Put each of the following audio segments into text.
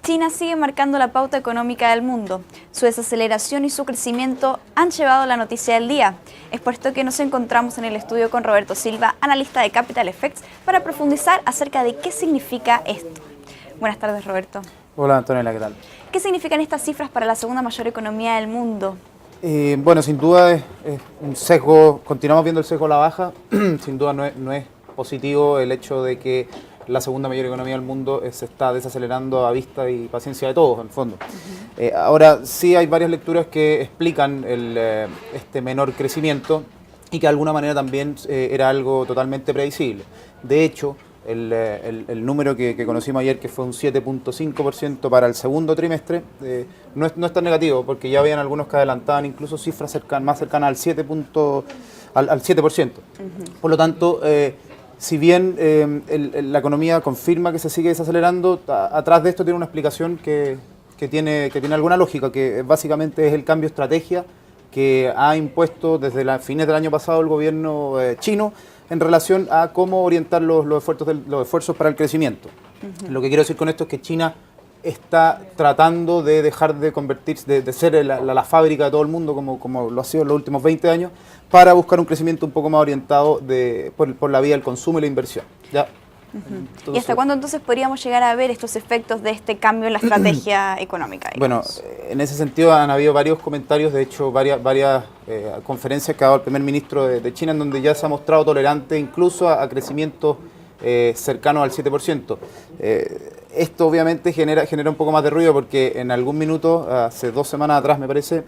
China sigue marcando la pauta económica del mundo. Su desaceleración y su crecimiento han llevado la noticia del día. Es por esto que nos encontramos en el estudio con Roberto Silva, analista de Capital Effects, para profundizar acerca de qué significa esto. Buenas tardes, Roberto. Hola, Antonella, ¿qué tal? ¿Qué significan estas cifras para la segunda mayor economía del mundo? Bueno, sin duda es un sesgo, continuamos viendo el sesgo a la baja. Sin duda no es positivo el hecho de que la segunda mayor economía del mundo se está desacelerando a vista y paciencia de todos, en el fondo. Ahora, sí hay varias lecturas que explican este menor crecimiento y que de alguna manera también era algo totalmente predecible. De hecho, el número que conocimos ayer, que fue un 7.5% para el segundo trimestre, no es tan negativo, porque ya habían algunos que adelantaban incluso cifras más cercanas al 7%. Por lo tanto, si bien la economía confirma que se sigue desacelerando, atrás de esto tiene una explicación que tiene alguna lógica, que básicamente es el cambio de estrategia que ha impuesto desde fines del año pasado el gobierno chino en relación a cómo orientar los esfuerzos para el crecimiento. Lo que quiero decir con esto es que China está tratando de dejar de convertirse, de ser la fábrica de todo el mundo, como lo ha sido en los últimos 20 años, para buscar un crecimiento un poco más orientado por la vía del consumo y la inversión. ¿Ya? ¿Y hasta cuándo entonces podríamos llegar a ver estos efectos de este cambio en la estrategia económica? Digamos? Bueno, en ese sentido han habido varios comentarios, de hecho varias conferencias que ha dado el primer ministro de China, en donde ya se ha mostrado tolerante incluso a crecimientos cercanos al 7%. Esto obviamente genera un poco más de ruido, porque en algún minuto, hace 2 semanas atrás me parece,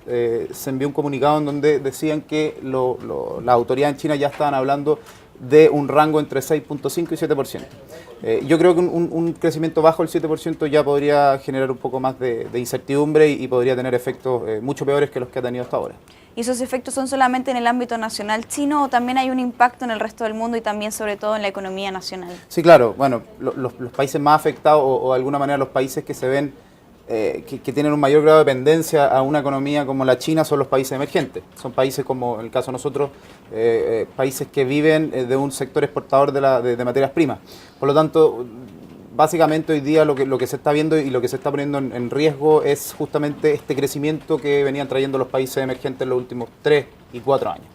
se envió un comunicado en donde decían que las autoridades en China ya estaban hablando de un rango entre 6.5 y 7%. Yo creo que un crecimiento bajo el 7% ya podría generar un poco más de incertidumbre y podría tener efectos mucho peores que los que ha tenido hasta ahora. ¿Y esos efectos son solamente en el ámbito nacional chino o también hay un impacto en el resto del mundo y también sobre todo en la economía nacional? Sí, claro. Bueno, los países más afectados o de alguna manera los países que se ven que tienen un mayor grado de dependencia a una economía como la China son los países emergentes. Son países como, en el caso de nosotros, países que viven de un sector exportador de materias primas. Por lo tanto, básicamente hoy día lo que se está viendo y lo que se está poniendo en riesgo es justamente este crecimiento que venían trayendo los países emergentes en los últimos 3 y 4 años.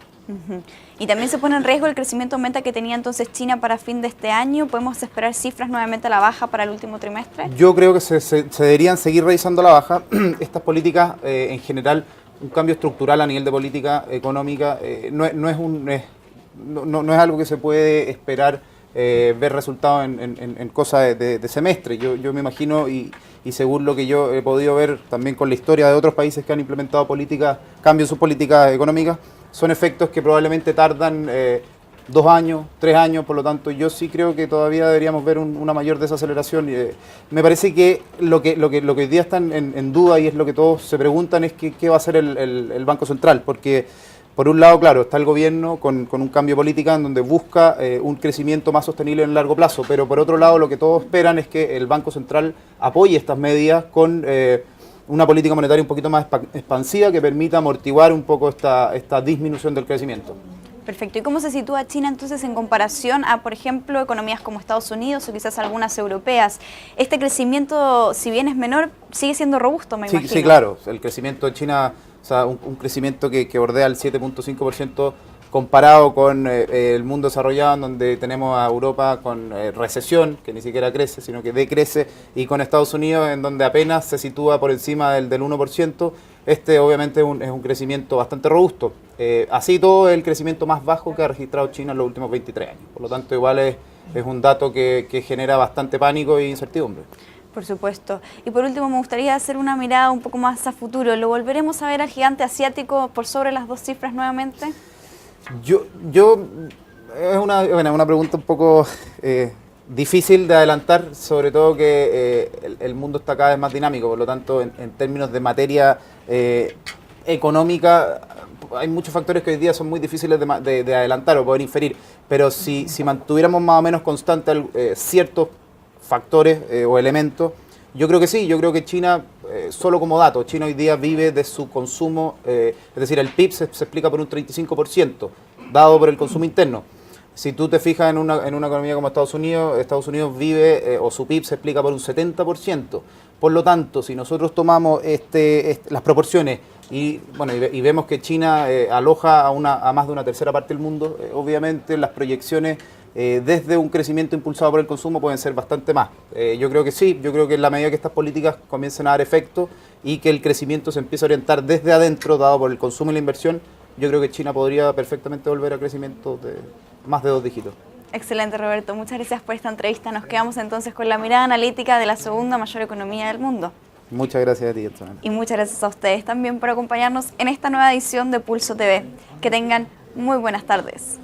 Y también se pone en riesgo el crecimiento aumenta que tenía entonces China para fin de este año. ¿Podemos esperar cifras nuevamente a la baja para el último trimestre? Yo creo que se deberían seguir revisando a la baja. Estas políticas, en general, un cambio estructural a nivel de política económica no es algo que se puede esperar ver resultados en cosas de semestre. Yo me imagino, y según lo que yo he podido ver también con la historia de otros países que han implementado cambios en sus políticas económicas, son efectos que probablemente tardan 2 años, 3 años. Por lo tanto, yo sí creo que todavía deberíamos ver una mayor desaceleración. Me parece que lo que hoy día está en duda, y es lo que todos se preguntan, es qué va a hacer el Banco Central, porque por un lado, claro, está el gobierno con un cambio de política en donde busca un crecimiento más sostenible en el largo plazo, pero por otro lado lo que todos esperan es que el Banco Central apoye estas medidas con una política monetaria un poquito más expansiva que permita amortiguar un poco esta disminución del crecimiento. Perfecto. ¿Y cómo se sitúa China entonces en comparación a, por ejemplo, economías como Estados Unidos o quizás algunas europeas? Este crecimiento, si bien es menor, sigue siendo robusto, me imagino. Sí, claro. El crecimiento de China, o sea, un crecimiento que bordea el 7.5%, comparado con el mundo desarrollado, en donde tenemos a Europa con recesión, que ni siquiera crece, sino que decrece, y con Estados Unidos, en donde apenas se sitúa por encima del 1%, obviamente es un crecimiento bastante robusto. Así todo, es el crecimiento más bajo que ha registrado China en los últimos 23 años. Por lo tanto, igual es un dato que genera bastante pánico e incertidumbre. Por supuesto. Y por último, me gustaría hacer una mirada un poco más a futuro. ¿Lo volveremos a ver al gigante asiático por sobre las 2 cifras nuevamente? Es una pregunta un poco difícil de adelantar, sobre todo que el mundo está cada vez más dinámico. Por lo tanto, en términos de materia económica, hay muchos factores que hoy día son muy difíciles de adelantar o poder inferir, pero si mantuviéramos más o menos constantes ciertos factores o elementos, yo creo que sí. Yo creo que China, solo como dato, China hoy día vive de su consumo, es decir, el PIB se explica por un 35%, dado por el consumo interno. Si tú te fijas en una economía como Estados Unidos vive o su PIB se explica por un 70%. Por lo tanto, si nosotros tomamos las proporciones y vemos que China aloja a más de una tercera parte del mundo, obviamente las proyecciones desde un crecimiento impulsado por el consumo pueden ser bastante más. Yo creo que sí, yo creo que en la medida que estas políticas comiencen a dar efecto y que el crecimiento se empiece a orientar desde adentro, dado por el consumo y la inversión, yo creo que China podría perfectamente volver a crecimiento de más de 2 dígitos. Excelente, Roberto. Muchas gracias por esta entrevista. Nos quedamos entonces con la mirada analítica de la segunda mayor economía del mundo. Muchas gracias a ti, Antonella. Y muchas gracias a ustedes también por acompañarnos en esta nueva edición de Pulso TV. Que tengan muy buenas tardes.